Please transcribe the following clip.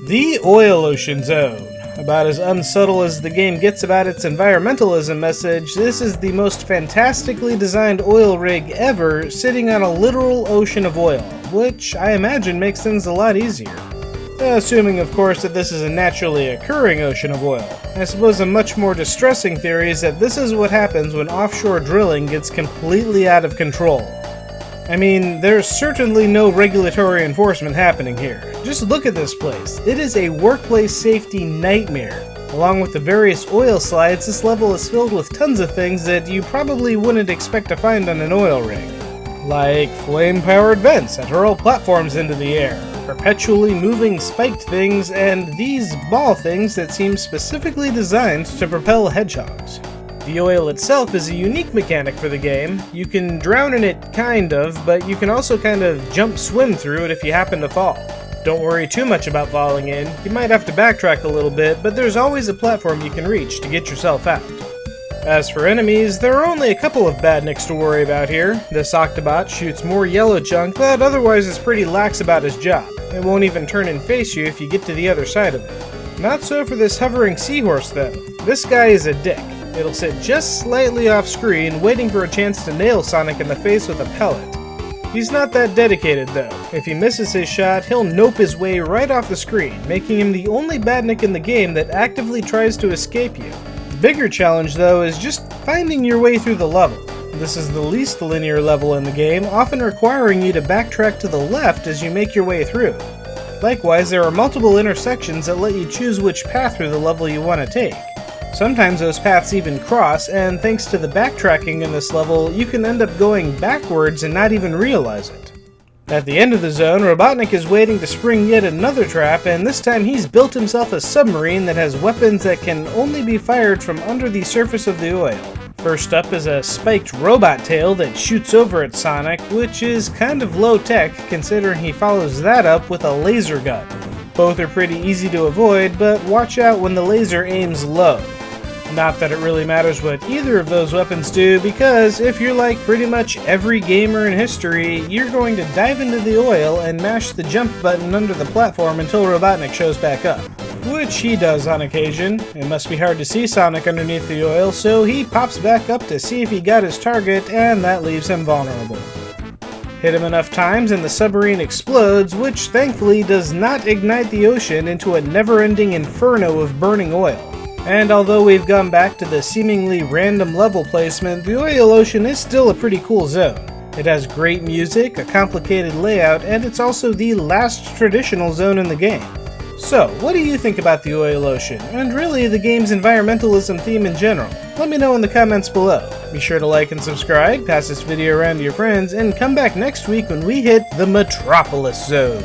The Oil Ocean Zone. About as unsubtle as the game gets about its environmentalism message, this is the most fantastically designed oil rig ever, sitting on a literal ocean of oil, which I imagine makes things a lot easier. Assuming, of course, that this is a naturally occurring ocean of oil. I suppose a much more distressing theory is that this is what happens when offshore drilling gets completely out of control. I mean, there's certainly no regulatory enforcement happening here. Just look at this place. It is a workplace safety nightmare. Along with the various oil slides, this level is filled with tons of things that you probably wouldn't expect to find on an oil rig. Like flame-powered vents that hurl platforms into the air, perpetually moving spiked things, and these ball things that seem specifically designed to propel hedgehogs. The oil itself is a unique mechanic for the game. You can drown in it, kind of, but you can also kind of swim through it if you happen to fall. Don't worry too much about falling in. You might have to backtrack a little bit, but there's always a platform you can reach to get yourself out. As for enemies, there are only a couple of badniks to worry about here. This Octobot shoots more yellow junk, but otherwise is pretty lax about his job. It won't even turn and face you if you get to the other side of it. Not so for this hovering seahorse though. This guy is a dick. It'll sit just slightly off screen, waiting for a chance to nail Sonic in the face with a pellet. He's not that dedicated though. If he misses his shot, he'll nope his way right off the screen, making him the only badnik in the game that actively tries to escape you. The bigger challenge though is just finding your way through the level. This is the least linear level in the game, often requiring you to backtrack to the left as you make your way through. Likewise, there are multiple intersections that let you choose which path through the level you want to take. Sometimes those paths even cross, and thanks to the backtracking in this level, you can end up going backwards and not even realize it. At the end of the zone, Robotnik is waiting to spring yet another trap, and this time he's built himself a submarine that has weapons that can only be fired from under the surface of the oil. First up is a spiked robot tail that shoots over at Sonic, which is kind of low-tech considering he follows that up with a laser gun. Both are pretty easy to avoid, but watch out when the laser aims low. Not that it really matters what either of those weapons do, because if you're like pretty much every gamer in history, you're going to dive into the oil and mash the jump button under the platform until Robotnik shows back up. Which he does on occasion. It must be hard to see Sonic underneath the oil, so he pops back up to see if he got his target, and that leaves him vulnerable. Hit him enough times and the submarine explodes, which thankfully does not ignite the ocean into a never-ending inferno of burning oil. And although we've gone back to the seemingly random level placement, the Oil Ocean is still a pretty cool zone. It has great music, a complicated layout, and it's also the last traditional zone in the game. So, what do you think about the Oil Ocean, and really the game's environmentalism theme in general? Let me know in the comments below. Be sure to like and subscribe, pass this video around to your friends, and come back next week when we hit the Metropolis Zone.